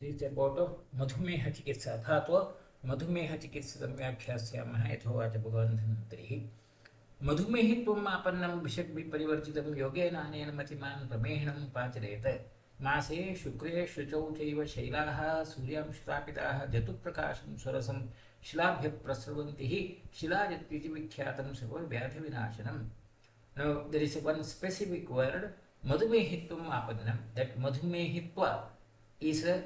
This is about madhumehachikitsa अथवा मधुमेहचिकित्सितं व्याख्यास्यामः यथोवाच भगवन्धन्वन्तरिः मधुमेहित्वम् आपन्नं विषग्विपरिवर्तितं योगेन अनेन मतिमान् प्रमेहिणं पाचरेत् मासे शुक्रे शुचौ चैव शैलाः सूर्यांशतापिताः जतुप्रकाशं स्वरसं शिलाभ्यः प्रस्रवन्ति हि शिलाजत्विति विख्यातं सर्वव्याधिविनाशनम्. Now there is one specific word, madhumehitvam apannam. That madhumehitva is a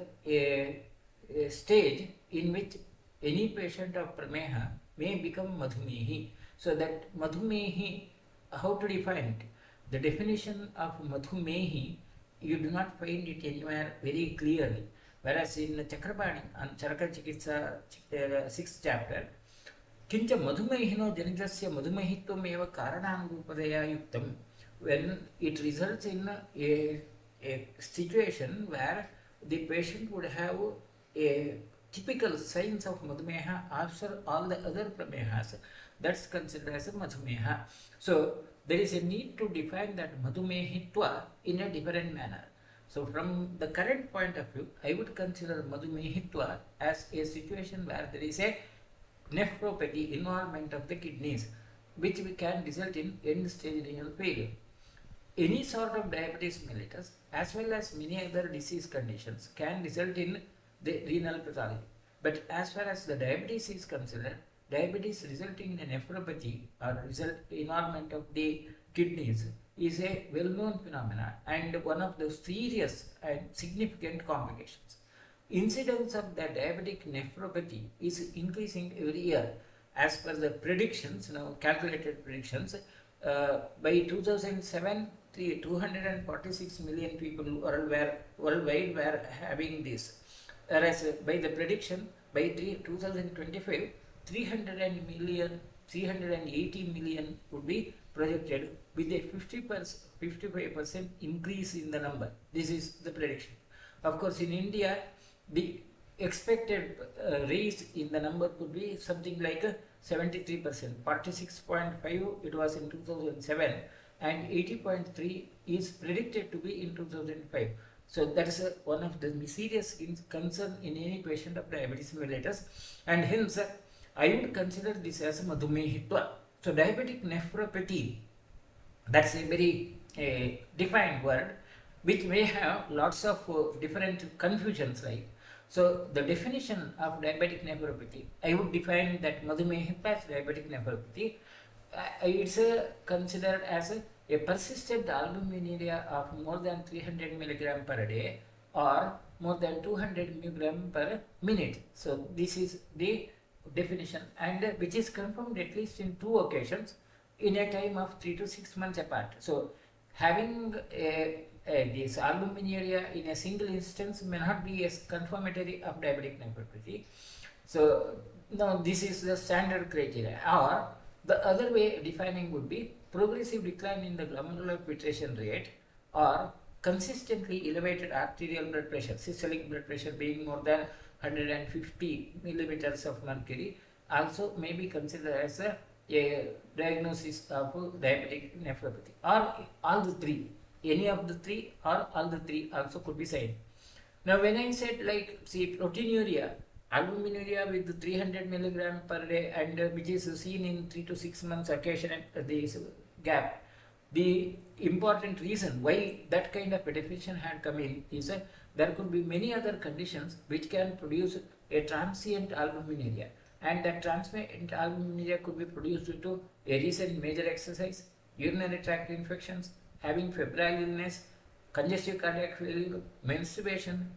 stage in which any patient of prameha may become madhumehi. So that madhumehi, how to define it? The definition of madhumehi, you do not find it anywhere very clearly. Whereas in Chakrapani, on Charaka Chikitsa, 6th chapter, किंच मधुमेहिनो जनितस्य मधुमेहित्वमेव कारणानुरूपतया युक्तं. When it results in a situation where the patient would have a typical signs of madhumeha after all the other pramehas, that's considered as a madhumeha. So there is a need to define that madhumehitva in a different manner. So from the current point of view, I would consider madhumehitva as a situation where there is a nephropathy, involvement of the kidneys, which can result in end-stage renal failure. Any sort of diabetes mellitus, as well as many other disease conditions, can result in the renal pathology. But as far as the diabetes is concerned, diabetes resulting in a nephropathy or involvement of the kidneys is a well-known phenomenon and one of the serious and significant complications. Incidence of the diabetic nephropathy is increasing every year as per the predictions, calculated predictions. By 2007, 246 million people worldwide were having this. Whereas by the prediction, by 2025, 380 million would be projected with a 55% increase in the number. This is the prediction. Of course, in India, the expected raise in the number could be something like 73%. 46.5 it was in 2007 and 80.3 is predicted to be in 2005. So that is one of the serious concern in any patient of diabetes mellitus, and hence I would consider this as a madhumehitva. So diabetic nephropathy, that's a very defined word which may have lots of different confusions, right? So the definition of diabetic nephropathy, I would define that madhumehitva as diabetic nephropathy. It's considered as a persistent albuminuria of more than 300 milligram per day or more than 200 milligram per minute. So this is the definition, and which is confirmed at least in 2 occasions in a time of 3 to 6 months apart. So having this albuminuria in a single instance may not be as confirmatory of diabetic nephropathy. So now this is the standard criteria. Or the other way of defining would be progressive decline in the glomerular filtration rate or consistently elevated arterial blood pressure, systolic blood pressure being more than 150 millimeters of mercury, also may be considered as a diagnosis of diabetic nephropathy, or all the three. Any of the three or all the three also could be said. Now when I said proteinuria, albuminuria with 300 milligram per day and which is seen in 3 to 6 months occasional this gap, the important reason why that kind of a definition had come in is there could be many other conditions which can produce a transient albuminuria, and that transient albuminuria could be produced due to a recent major exercise, urinary tract infections, having febrile illness, congestive cardiac failure, menstruation,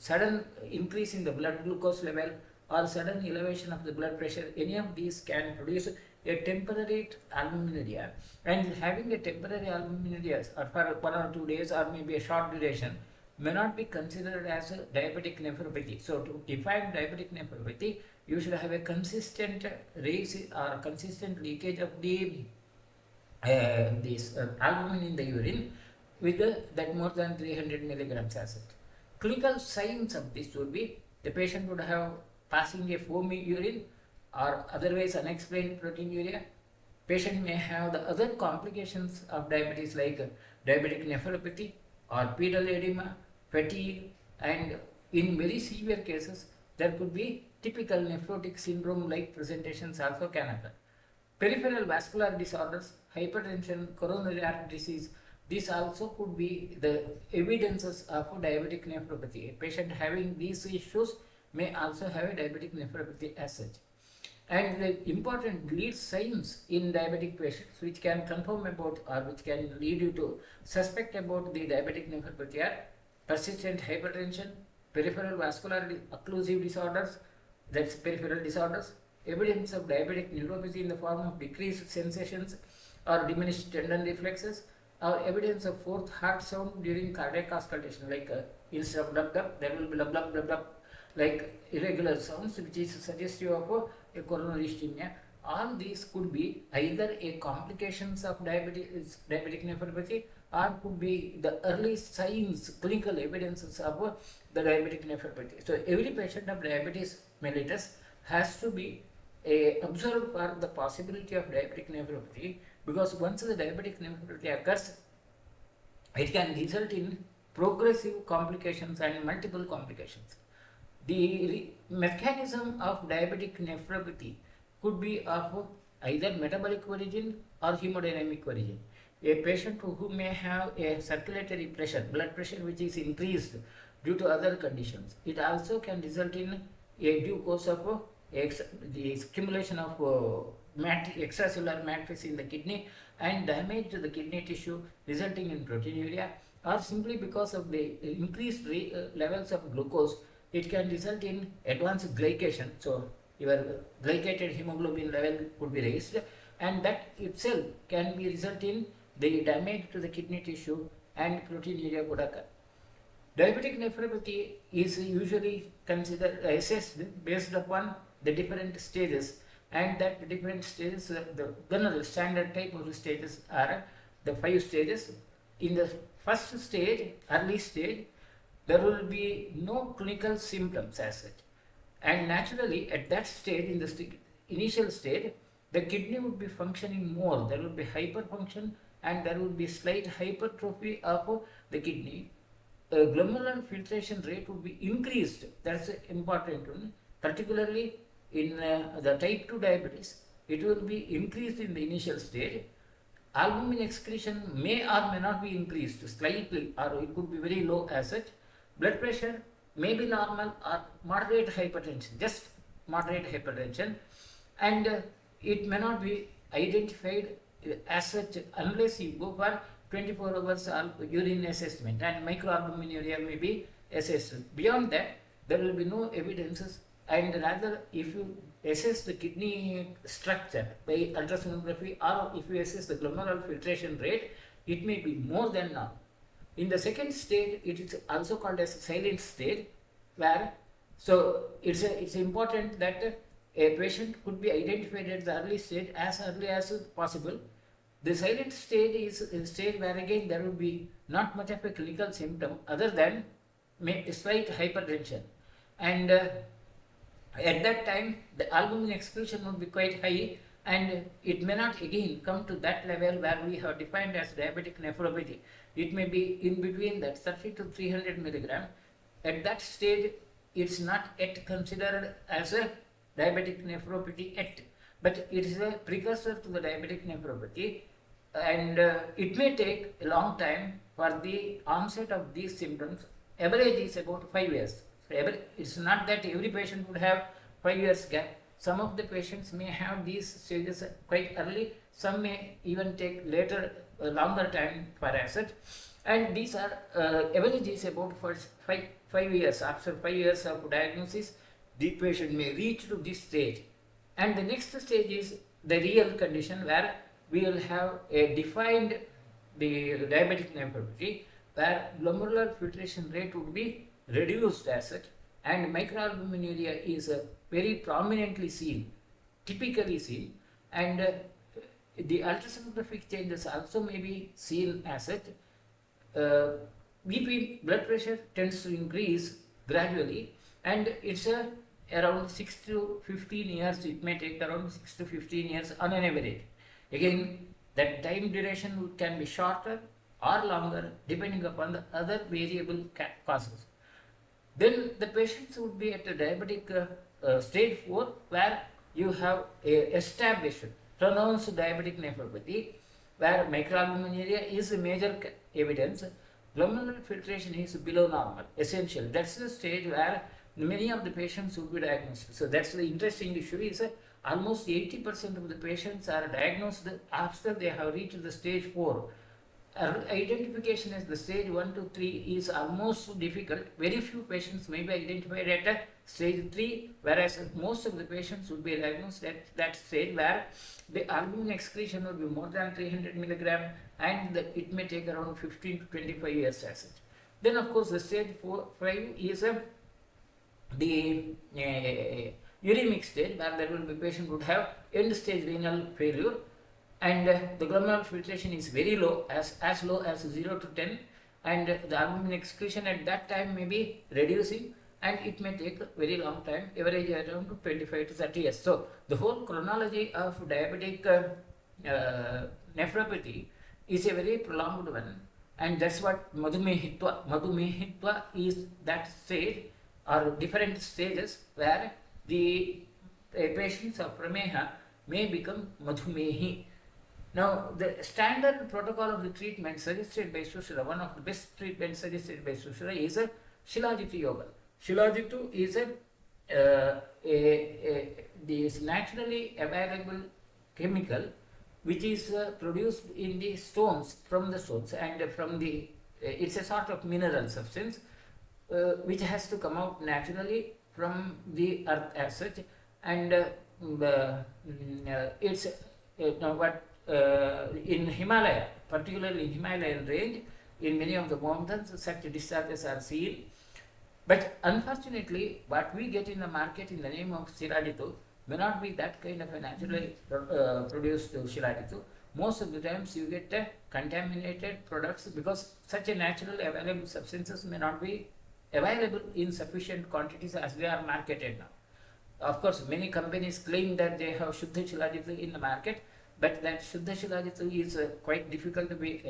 sudden increase in the blood glucose level, or sudden elevation of the blood pressure. Any of these can produce a temporary albuminuria, and having a temporary albuminuria for 1 or 2 days or maybe a short duration may not be considered as a diabetic nephropathy. So to define diabetic nephropathy, you should have a consistent raise or consistent leakage of the albumin in the urine with that more than 300 milligrams as it. Clinical signs of this would be the patient would have passing a foamy urine or otherwise unexplained proteinuria. Patient may have the other complications of diabetes like diabetic nephropathy or pedal edema, fatigue, and In very severe cases, there could be typical nephrotic syndrome like presentations also can occur. Peripheral vascular disorders, hypertension, coronary artery disease, these also could be the evidences of diabetic nephropathy. A patient having these issues may also have a diabetic nephropathy as such. And the important lead signs in diabetic patients which can confirm about or which can lead you to suspect about the diabetic nephropathy are persistent hypertension, peripheral vascular occlusive disorders, that's peripheral disorders, evidence of diabetic neuropathy in the form of decreased sensations or diminished tendon reflexes, or evidence of fourth heart sound during cardiac auscultation, like instead of dub dub, there will be blub blub blub blub, like irregular sounds, which is suggestive of a coronary ischemia. All these could be either a complications of diabetic nephropathy, or could be the early signs, clinical evidences of the diabetic nephropathy. So every patient of diabetes mellitus has to be observed for the possibility of diabetic nephropathy, because once the diabetic nephropathy occurs, it can result in progressive complications and multiple complications. The mechanism of diabetic nephropathy could be of either metabolic origin or hemodynamic origin. A patient who may have a circulatory pressure, blood pressure which is increased due to other conditions, it also can result in a due course of the accumulation of extracellular matrix in the kidney and damage to the kidney tissue, resulting in proteinuria, or simply because of the increased levels of glucose, it can result in advanced glycation. So your glycated hemoglobin level could be raised, and that itself can be result in the damage to the kidney tissue, and proteinuria could occur. Diabetic nephropathy is usually assessed based upon the different stages, and that different stages, the general standard type of stages are the 5 stages. In the first stage, early stage, there will be no clinical symptoms as such, and naturally at that stage, in the initial stage, the kidney would be functioning more, there will be hyperfunction and there will be slight hypertrophy of the kidney. Glomerular filtration rate would be increased, that's important one, particularly in the type 2 diabetes, it will be increased in the initial stage. Albumin excretion may or may not be increased slightly, or it could be very low as such. Blood pressure may be normal or moderate hypertension, just moderate hypertension, and it may not be identified as such unless you go for 24 hours urine assessment, and microalbuminuria may be assessed. Beyond that, there will be no evidences, and rather if you assess the kidney structure by ultrasonography, or if you assess the glomerular filtration rate, it may be more than normal. In the second stage, it is also called as silent stage, where so it's important that a patient could be identified at the early stage as early as possible. The silent stage is a stage where again there will be not much of a clinical symptom other than slight hypertension, and at that time the albumin excretion would be quite high, and it may not again come to that level where we have defined as diabetic nephropathy. It may be in between that 30 to 300 milligram. At that stage, it's not yet considered as a diabetic nephropathy yet, but it is a precursor to the diabetic nephropathy, and it may take a long time for the onset of these symptoms. Average is about 5 years. So it's not that every patient would have 5 years gap. Some of the patients may have these stages quite early, some may even take later, longer time for such, and these are average is about for 5 years. After 5 years of diagnosis, the patient may reach to this stage, and the next stage is the real condition where we will have a defined the diabetic nephropathy, where glomerular filtration rate would be reduced as such, and microalbuminuria is very prominently seen, typically seen, and the ultrasonographic changes also may be seen as such. BP, blood pressure, tends to increase gradually, and it's around 6 to 15 years, it may take around 6 to 15 years on an average. Again, that time duration can be shorter or longer depending upon the other variable causes. Then the patients would be at a diabetic stage 4, where you have a established pronounced diabetic nephropathy, where microalbuminuria is a major evidence. Glomerular filtration is below normal, essential. That's the stage where many of the patients would be diagnosed. So that's the interesting issue is almost 80% of the patients are diagnosed after they have reached the stage 4. Identification as the stage 1 to 3 is almost difficult. Very few patients may be identified at stage 3, whereas most of the patients would be diagnosed at that stage where the albumin excretion would be more than 300 milligram, and it may take around 15 to 25 years as such. Then of course the stage 5 is the uremic stage, where there will be patient would have end stage renal failure, and the glomerular filtration is very low, as low as 0 to 10, and the albumin excretion at that time may be reducing, and it may take a very long time, average around 25 to 30 years. So the whole chronology of diabetic nephropathy is a very prolonged one, and that's what madhumehitva is, that stage or different stages where the patients of prameha may become madhumehi. Now, the standard protocol of the treatment suggested by Sushila, one of the best treatments suggested by Sushila, is a Shilajitu Yoga. Shilajitu is this naturally available chemical which is produced in the stones, from the stones, and from the it's a sort of mineral substance which has to come out naturally from the earth as such, and it's what in Himalaya, particularly in Himalayan range, in many of the mountains, such discharges are seen. But unfortunately, what we get in the market in the name of Shilajit may not be that kind of a naturally produced Shilajit. Most of the times you get contaminated products, because such a natural available substances may not be available in sufficient quantities as they are marketed now. Of course, many companies claim that they have Shuddha Shilajit in the market, but that Shuddha Shilajit is quite difficult to be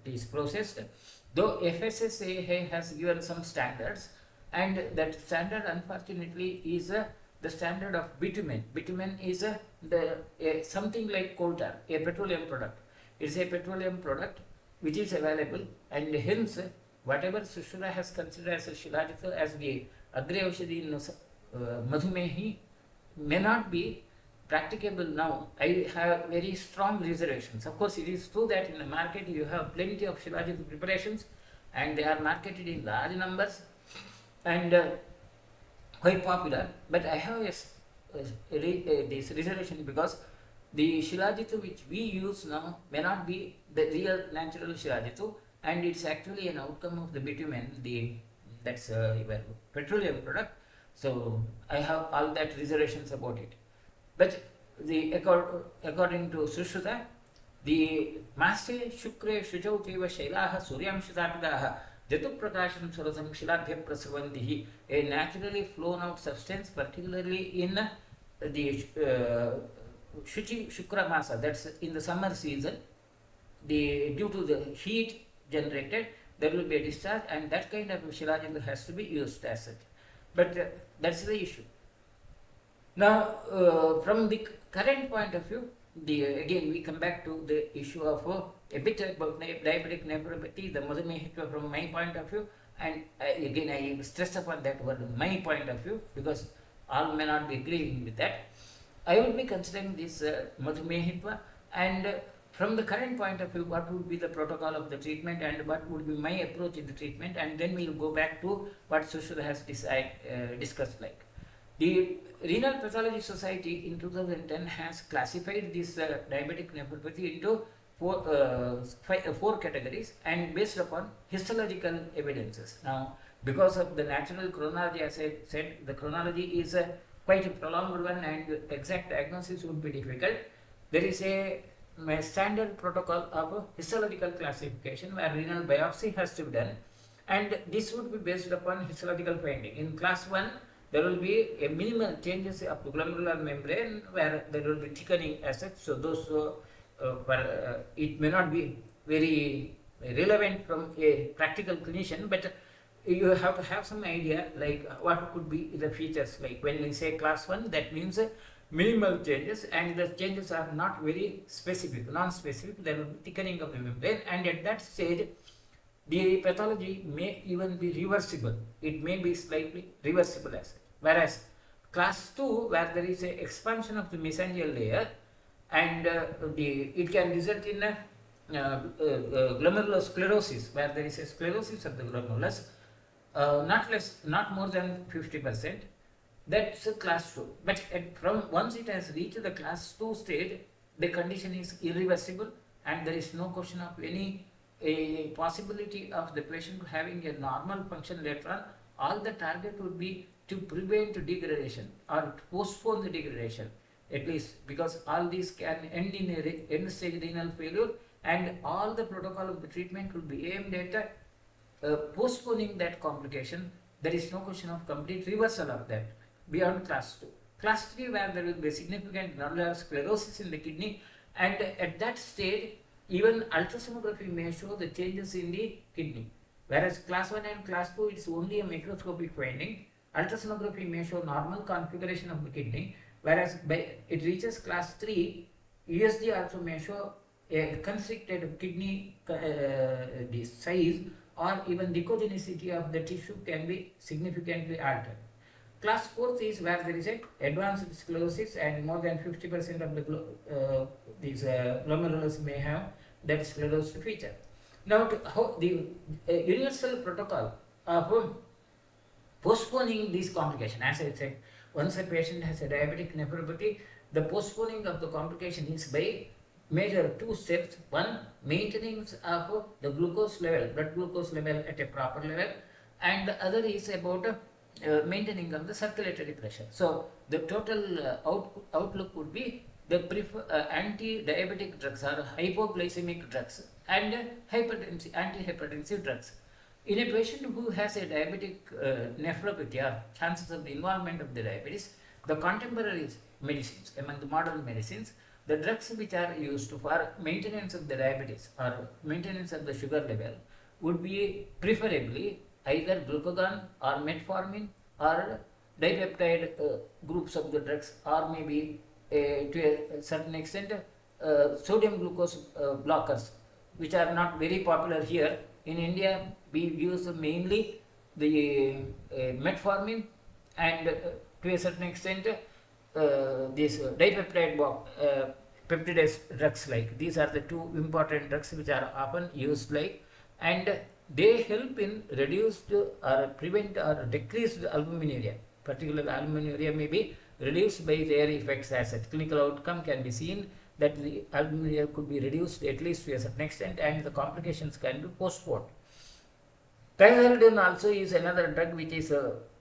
is processed. Though FSSAI has given some standards, and that standard unfortunately is the standard of bitumen. Bitumen is something like coal tar, a petroleum product. It's a petroleum product which is available, and hence whatever Sushila has considered as a Shilajit as the Agre Aushadhi in Madhumehi may not be practicable now. I have very strong reservations. Of course, it is true that in the market you have plenty of Shilajit preparations, and they are marketed in large numbers and quite popular, but I have this reservation, because the Shilajit which we use now may not be the real natural Shilajit, and it's actually an outcome of the bitumen, that's your petroleum product. So I have all that reservations about it. But according to Sushruta, the Mase Shukre Shujau Tiva Shailaha Suryam Shutapadaha Jatu Prakasham Surasam Shilabhya Prasavandihi, a naturally flown out substance, particularly in the Shuchi Shukra Masa, that's in the summer season, due to the heat generated, there will be a discharge, and that kind of Shilajit has to be used as such. But that's the issue. Now, from the current point of view, again we come back to the issue of a bit about diabetic nephropathy, the madhumehitva from my point of view, and again I stress upon that word, my point of view, because all may not be agreeing with that. I will be considering this madhumehitva, and from the current point of view, what would be the protocol of the treatment and what would be my approach in the treatment, and then we will go back to what Sushruta has discussed like. The Renal Pathology Society in 2010 has classified this diabetic nephropathy into four categories, and based upon histological evidences. Now, because of the natural chronology, as I said, the chronology is quite a prolonged one, and exact diagnosis would be difficult. There is a standard protocol of histological classification where renal biopsy has to be done, and this would be based upon histological finding. In class 1, there will be a minimal changes of the glomerular membrane where there will be thickening as such. So those it may not be very relevant from a practical clinician, but you have to have some idea like what could be the features. Like when we say class 1, that means minimal changes, and the changes are not very specific, non-specific. There will be thickening of the membrane, and at that stage the pathology may even be reversible. It may be slightly reversible as such. Whereas class 2, where there is a expansion of the mesangial layer, and it can result in a glomerulosclerosis, where there is a sclerosis of the glomerulus, not more than 50%. That's a class 2. But from once it has reached the class 2 stage, the condition is irreversible, and there is no question of any a possibility of the patient having a normal function later on. All the target would be to prevent degradation or to postpone the degradation, at least, because all these can end in a end stage renal failure, and all the protocol of the treatment would be aimed at postponing that complication. There is no question of complete reversal of that beyond class 2. Class 3, where there will be significant nodular sclerosis in the kidney, and at that stage even ultrasonography may show the changes in the kidney. Whereas class 1 and class 2, it's only a microscopic finding. Ultrasonography may show normal configuration of the kidney, whereas by it reaches class 3, USG also may show a constricted kidney the size, or even the echogenicity of the tissue can be significantly altered. Class 4 is where there is a advanced sclerosis, and more than 50% of the these glomerulus may have that sclerosed feature. Now, how the universal protocol of postponing these complications, as I said, once a patient has a diabetic nephropathy, the postponing of the complication is by major 2 steps. One, maintenance of the glucose level, blood glucose level at a proper level, and the other is about maintaining of the circulatory pressure. So the total outlook would be the anti-diabetic drugs or hypoglycemic drugs and anti-hypertensive drugs. In a patient who has a diabetic nephropathy or chances of the involvement of the diabetes, the contemporary medicines, among the modern medicines, the drugs which are used for maintenance of the diabetes or maintenance of the sugar level would be preferably either glucagon or metformin or dipeptide groups of the drugs, or maybe to a certain extent sodium glucose blockers, which are not very popular here. In India, we use mainly the metformin and to a certain extent these dipeptide peptidase drugs. Like these are the two important drugs which are often used, like, and they help in reduced or prevent or decreased albuminuria. Particularly albuminuria may be reduced by their effects as a clinical outcome can be seen that the albuminuria could be reduced at least to a certain extent, and the complications can be postponed. Triazolidine also is another drug which is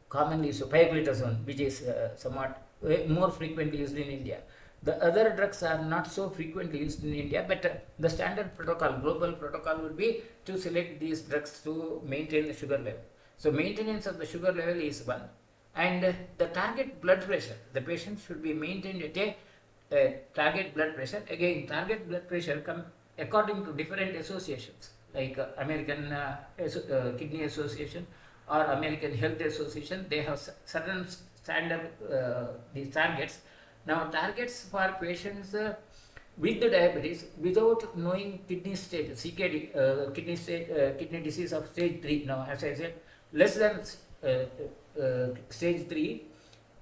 commonly used, pioglitazone, which is somewhat more frequently used in India. The other drugs are not so frequently used in India, but the standard protocol, global protocol, would be to select these drugs to maintain the sugar level. So maintenance of the sugar level is one, and the target blood pressure, the patient should be maintained at a target blood pressure. Again, target blood pressure come according to different associations, like American Kidney Association or American Health Association. They have certain standard these targets. Now, targets for patients with the diabetes without knowing kidney stage, CKD, kidney disease of stage 3. Now, as I said, less than stage 3,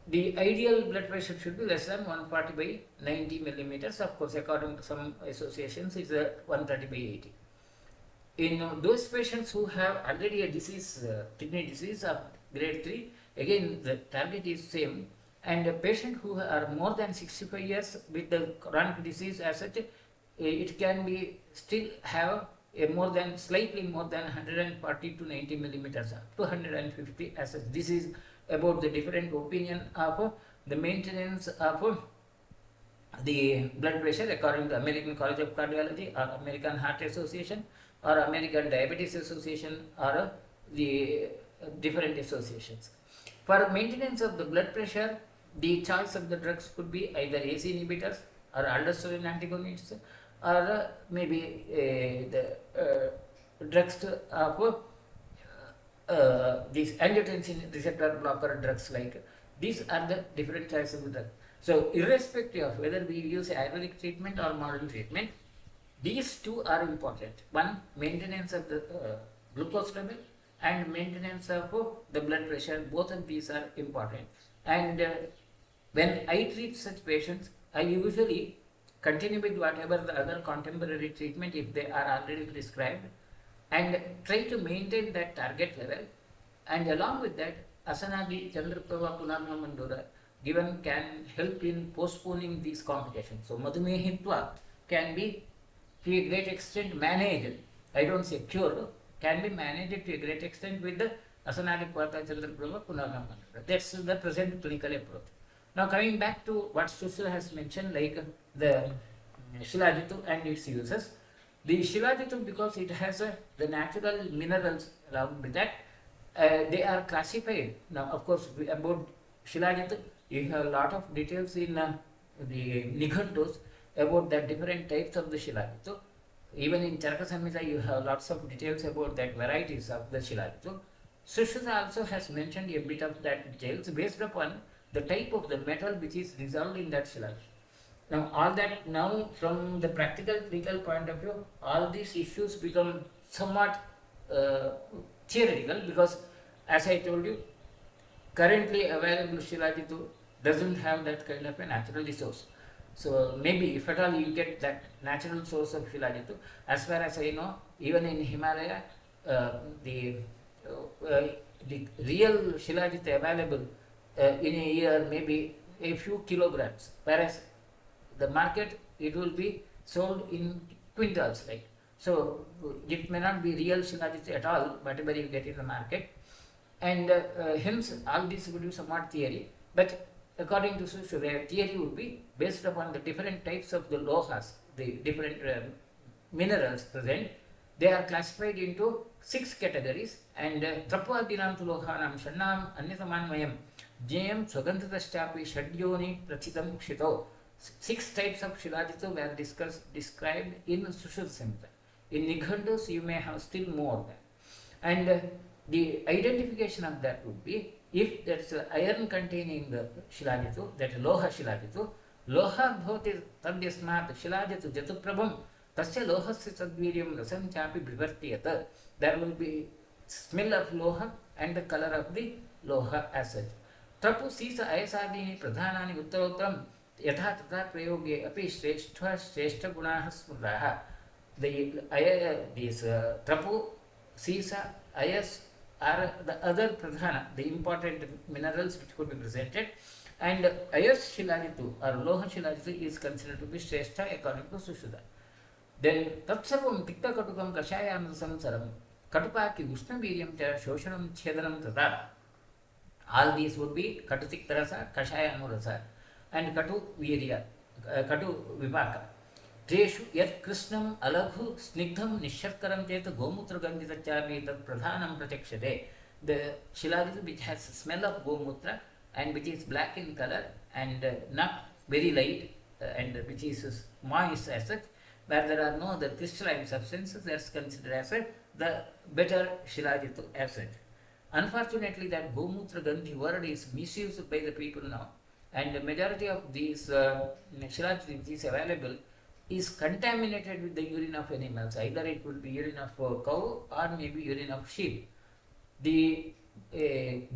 the ideal blood pressure should be less than 140 by 90 millimeters. Of course, according to some associations, it's 130 by 80. In those patients who have already a disease, kidney disease of grade 3, again the target is same. And a patient who are more than 65 years with the chronic disease as such, it can be still have a slightly more than 140 to 90 millimeters, 250 as such. This is about the different opinion of the maintenance of the blood pressure according to American College of Cardiology or American Heart Association or American Diabetes Association or the different associations. For maintenance of the blood pressure, the choice of the drugs could be either ACE inhibitors or aldosterone antagonists, or maybe the drugs of these angiotensin receptor blocker drugs like these are the different choices of drugs. So irrespective of whether we use Ayurvedic treatment or modern treatment, these two are important. One, maintenance of the glucose level and maintenance of the blood pressure. Both of these are important. And when I treat such patients, I usually continue with whatever the other contemporary treatment if they are already prescribed, and try to maintain that target level. And along with that, Asanadi, Chandraprabha, Punarna Mandura given can help in postponing these complications. So madhumehitva can be to a great extent managed. I don't say cured, can be managed to a great extent with the Asanadi Kvata Chandraprabha Punarna Mandura. That's the present clinical approach. Now coming back to what Sushil has mentioned, like the Shilajitu and its uses. The Shilajitu, because it has the natural minerals along with that, they are classified. Now, of course, about Shilajitu, you have a lot of details in the Nighantus about the different types of the Shilajitu. Even in Charaka Samhita, you have lots of details about that varieties of the Shilajitu. Sushruta also has mentioned a bit of that details based upon the type of the metal which is dissolved in that Shilajitu. Now, all that now from the practical clinical point of view, all these issues become somewhat theoretical, because as I told you, currently available Shilajitu doesn't have that kind of a natural resource. So maybe if at all you get that natural source of Shilajitu, as far as I know, even in Himalaya, the real Shilajitu available in a year maybe a few kilograms, whereas the market it will be sold in quintals, like. So it may not be real Shilajitu at all, whatever you get in the market, and hence all this would be somewhat theory. But according to Sushru, their theory would be based upon the different types of the lohas, the different minerals present. They are classified into 6 categories, and Trapvadinam Tulohanam Shannam Anyasamanmayam Jayam Swaganthataschapi Shadyoni Prachitam Kshito. 6 types of Shilajitu were described in Sushruta Samhita. In Nighantus, you may have still more than. And the identification of that would be, if there is iron containing Shilajitu, that Loha Shilajitu, Loha Bhoti Tadyasmat Shilajitu Jatuprabham Tasya Lohasya Sadviryam Rasam Chapi Brivartiyata. There will be smell of Loha and the color of the Loha as such. Trapu Sisa Ayasadini Pradhanani Uttarottram Yatha Tata Prayoge Api Shrestha Gunaha Smurraha. These Trapu, Sisa, Ayas are the other pradhana, the important minerals which could be presented, and Ayas Shilajitu or Loha Shilajitu is considered to be Shrestha according to Sushruta. Then Tatsarvam Tikta Katukam Kashayam Samsaram Katupaki Ushnaviryam Cha Shoshanam Chedanam Tata. All these would be Katutikta Rasa, Kashayam Rasa, and Katu Virya, Katu Vipaka. Teshu yat krishnam alaghu snigdham nisharkaram cheta gomutra gandhitachami tat pradhanam pratyakshate. The Shilajitu which has smell of gomutra and which is black in color and not very light and which is moist as such, where there are no other crystalline substances, that's considered as the better Shilajitu as such. Unfortunately, that gomutra gandhi word is misused by the people now, and the majority of these Shilajitu which is available is contaminated with the urine of animals. Either it will be urine of cow or maybe urine of sheep. The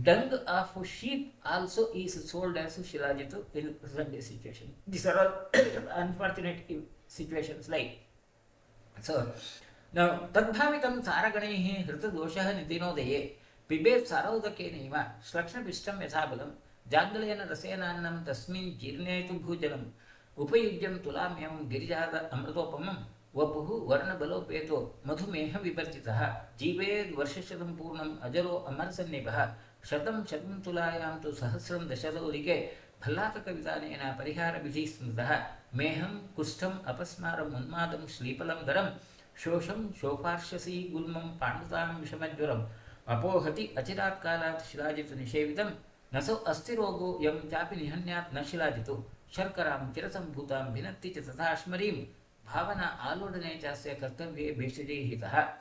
dung of sheep also is sold as Shilajitu in present day situation. These are all unfortunate situations like. So, now Tadbhavitam Saraganehi Hrita Doshaha Nidinodeye Pibet Sarodake Nima Slakshna Pistam Yathabalam Jangalena Rasenanam Tasmin Jirnetu Bhujanam Upayudyam Tulamyam Girijada Amratopamam Vapuhu Varna Balopeto Madhumeha Vipartitaha Jeeved Varshashadam Purnam Ajalo Amarsannibaha Shatam Shatam Tulayam to Sahasram Dashadolike Phalata Kavitanena Parihara Vidhismitaha Meham Kustam Apasmaram Unmadam Slipalam Garam Shosham Shoparshasi Gulmam Pandatam Vishamajwaram Apohati Achirat Kalat Shilajitu Nishevitam Naso Astirogo Yam Chapi Nihanyat Nashilajitu Sharkaram Chirasambhutam Vinatti Tatashmarim Bhavana Alodane Chasya Kartavye Beshije Hitaha.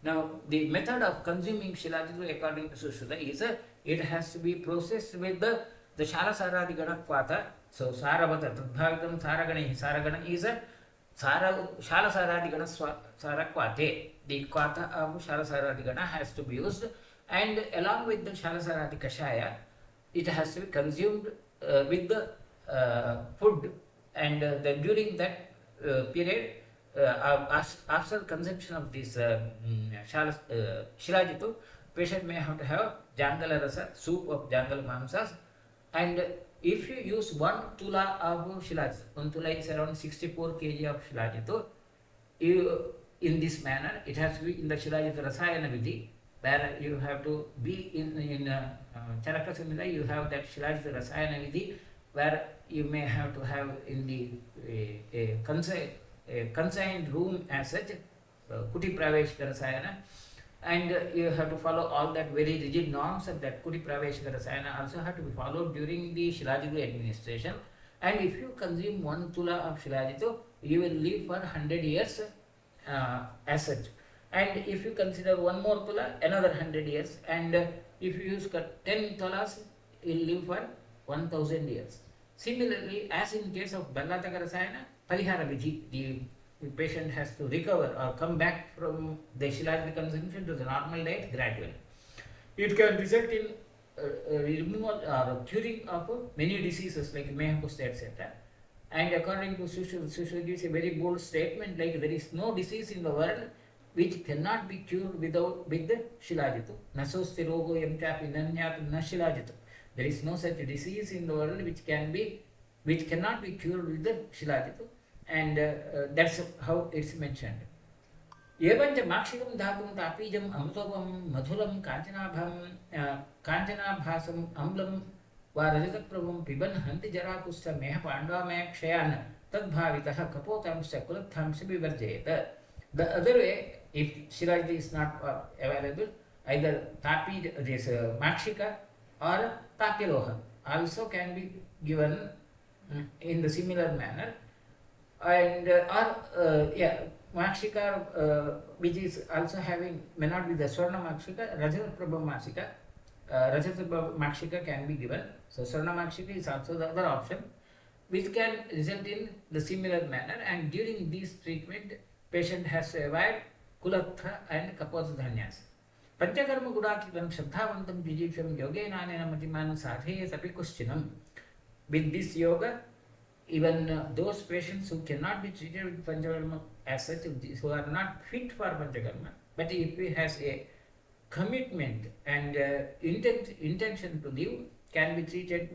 Now, the method of consuming Shilajita according to Sushruta is it has to be processed with the Shalasaradi Gana Kvata. So, Saravata Tadbhagam Saragana Saragana is a Shalasaradi Gana Sarakwate. The Kvata of Shalasaradi Gana has to be used, and along with the Shalasaradi Kashaya, it has to be consumed with the food, and during that period, after consumption of this Shilajitu, patient may have to have Jangala Rasa, soup of Jangal Mamsas, and if you use 1 tula of Shilajitu, 1 tula is around 64 kg of Shilajitu, in this manner, it has to be in the Shilajitu Rasayana Vidhi, where you have to be in Charaka Samhita, you have that Shilajitu Rasayana Vidhi, where you may have to have in the consigned room as such, Kuti Praveshka Rasayana, and you have to follow all that very rigid norms of that Kuti Praveshka Rasayana also have to be followed during the Shilajitu administration. And if you consume 1 tula of Shilajitu, you will live for 100 years as such. And if you consider 1 more tula, another 100 years, and if you use 10 tulas, you will live for 1000 years. Similarly, as in case of Ballataka Rasayana, Parihara Vidhi, the patient has to recover or come back from the Shilajita consumption to the normal diet gradually. It can result in removal or curing of many diseases like Mayhem Kusta, etc. And according to Sushruta gives a very bold statement like there is no disease in the world which cannot be cured with the Shilajitu. Nasosti rogo yam chapi nanyat na Shilajitu. There is no such disease in the world which cannot be cured with the Shilajitu, and that's how it's mentioned. Evancha makshikam dhatum tapijam amtopam madhulam kanjanabhasam amlam varajataprabham piban hanti jarakusta meha pandava kshayan tadbhavitaha kapotamsya kulathamsya vivarjayata. The other way, if Shilajita is not available, either this makshika or tapiloha also can be given in the similar manner, and makshika which is also having, may not be the Swarna makshika, Rajataprabha makshika. Rajataprabha makshika can be given. So Swarna makshika is also the other option which can result in the similar manner, and during this treatment patient has to avoid kulatha and kapodhanyas. Panchakarma gudakitam shraddhavantam jijipsham yogenanena matiman sadheyat api kuschinam. With this yoga, even those patients who cannot be treated with Panchakarma as such, who are not fit for Panchakarma, but if he has a commitment and intention to live, can be treated,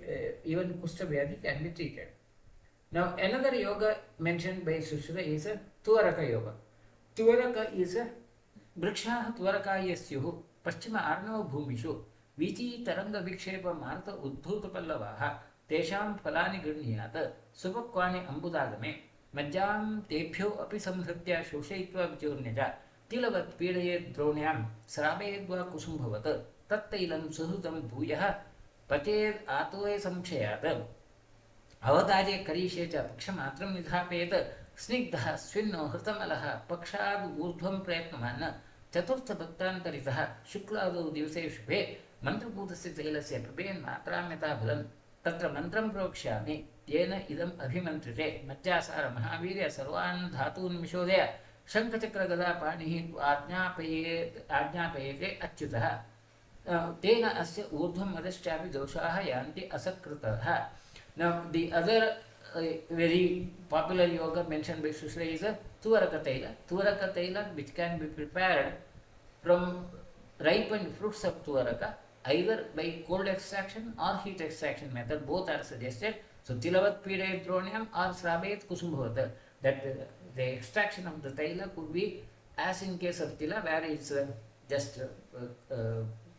even Kushta Vyadhi can be treated. Now another yoga mentioned by Sushruta is a Tuvaraka yoga. Tuvaraka is a Vriksha Tvarakaya Syuhu Paschima Arnava Bhumishu Vichi Taranga Vikshepa Martha Uddhuta Pallavaha Tesham Palani Gurnyata Supakwani Ambudagame Majam Tepyo Api Samhritya Shoshaitva Vichurnyaja Tilavat Pidaye Dronyam Srabedva Kusumbhavata Tattailam Suhrutam Bhuyaha Pached Atoe Samshayata Avatarya Karishe cha Pakshamatram Nidhapeta Snigdha Swinno Hritamalaha Pakshad Urdhvam Prayatnamana Chaturtha Bhaktantaritaha Shukladu Divase Shubhe Mantrabhutasya Tailasya Prabhen Matramyata Bhalam Tatra Mantram Prokshami Yena Idam Abhimantrite Majjasara Mahavirya Sarvan Dhatun Mishodaya Shankachakra Gada Panihi Ajnapayete Achyutaha Tena Asya Urdhvam Adashchapi Doshaha Yanti Asakritaha. Now, the other very popular yoga mentioned by Sushruta is a Tuvaraka Taila. Tuvaraka Taila, which can be prepared from ripened fruits of Tuvaraka, either by cold extraction or heat extraction method. Both are suggested. So, Tilavat Pidayat Dronyam or Srabayat Kusumbhavata. That the extraction of the Taila could be as in case of Tila, where it's just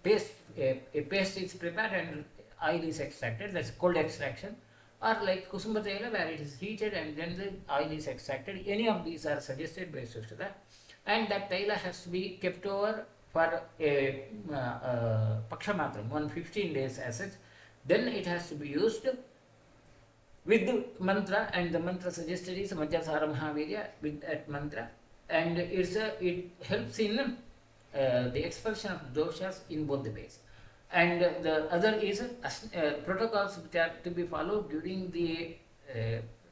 paste, a paste is prepared and oil is extracted, that's cold extraction, or like Kusumba Taila, where it is heated and then the oil is extracted. Any of these are suggested by Sushruta, and that Taila has to be kept over for a Pakshamatram, 115 days as such. Then it has to be used with the mantra, and the mantra suggested is Majjasara Mahavirya with that mantra, and it helps in the expulsion of doshas in both the ways. And the other is protocols which are to be followed during the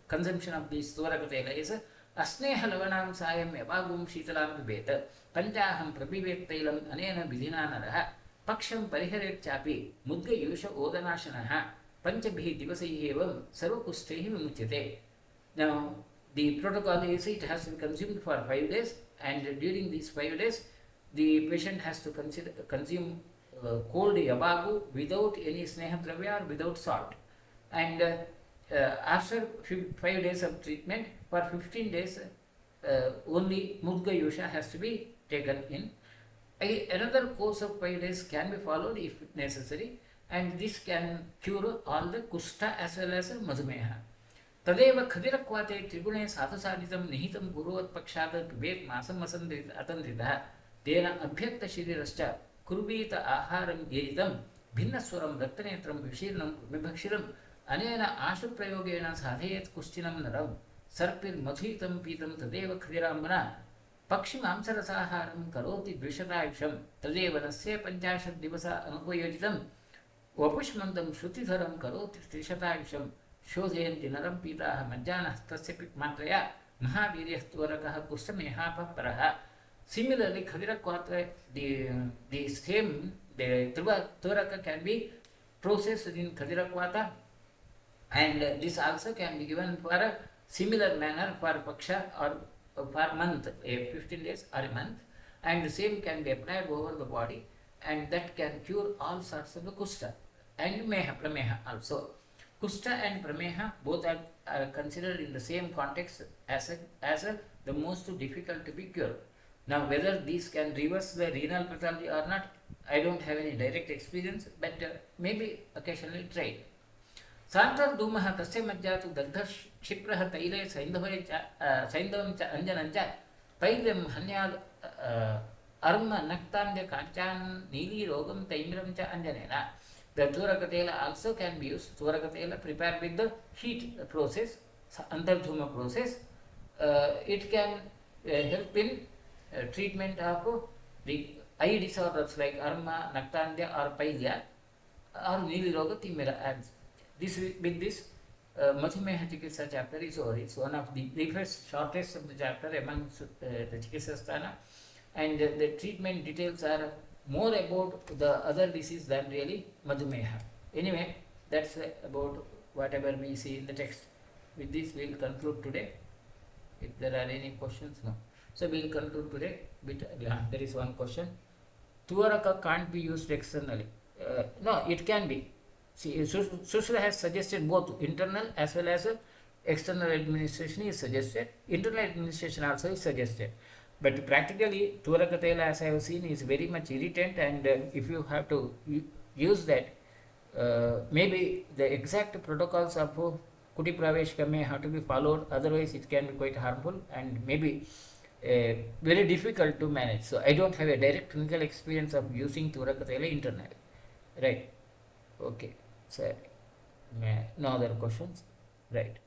consumption of this Tvarakatela is Asneha Lavanam Sayam Yavagum Shitalam Vibeta Panchaham Prabivet Tailam Anena Vidhina Naraha Paksham Pariharet Chapi Mudga Yusha Odanashanaha Panchabhi Divasi Evam Sarvakustehi Vimuchite. Now the protocol is it has to be consumed for 5 days, and during these 5 days the patient has to consume cold yabagu without any sneha dravya or without salt. And after 5 days of treatment, for 15 days only mudga yusha has to be taken in. Another course of 5 days can be followed if necessary, and this can cure all the kushta as well as madhumeha. तदेव खदिरक्वाते त्रिगुणे साधुसाधितं निहितं पूर्ववत्पक्षात् पिबेत् मासम् अतन्त्रितः तेन अभ्यक्तशरीरश्च कुर्वीत आहारं येरितं भिन्नस्वरं रक्तनेत्रं विशीर्णं विभक्षिरम् अनेन आशुप्रयोगेण साधयेत् कुश्चिनं नरं सर्पिर्मधुयुतं पीतं तदेव खदिराम्बना पक्षिमांसरसाहारं करोति द्विशतायुषं तदेव नस्य 50 दिवस अनुपयोजितं वपुष्मन्दं श्रुतिधरं करोति त्रिशतायुषं शोधयन्ति नरं पीताः मज्जानः तस्य मात्रया महावीर्यस्त्वरकः कुष्ठमेहापः परः. Similarly, Khadirakwata, the same, the Tvaraka can be processed in Khadirakwata, and this also can be given for a similar manner for Paksha or for month, 15 days or a month, and the same can be applied over the body, and that can cure all sorts of the Kushta and Prameha also. Kushta and Prameha both are considered in the same context as the most difficult to be cured. Now, whether these can reverse the renal pathology or not, I don't have any direct experience, but maybe occasionally tried. Santar Dumaha Tasya Majjatu Dagdha Shipraha Taile Saindavam Cha Anjanancha Paidam Hanyal Arma Naktandya Kanchan Nili Rogam Taimram Cha Anjanena. The Tvarakatela also can be used. Tvarakatela prepared with the heat process, Antardhuma process. It can help in treatment of the eye disorders like Arma, Naktandya or Pailya or Niliroga Timira. And with this madhumehachikitsa chapter is over. It's one of the briefest, shortest of the chapter among the Chikitsasthana, and the treatment details are more about the other disease than really madhumeha. Anyway, that's about whatever we see in the text. With this we will conclude today. If there are any questions, no. So we will conclude today. There is one question. Tvaraka can't be used externally. No, it can be. See, Sushila has suggested both internal as well as external administration is suggested. Internal administration also is suggested. But practically, Tvarakatela, as I have seen, is very much irritant, and if you have to use that, maybe the exact protocols of Kuti Praveshka may have to be followed, otherwise it can be quite harmful and maybe very difficult to manage. So I don't have a direct clinical experience of using Tvarakatela internally. Right. Okay. So, no other questions? Right.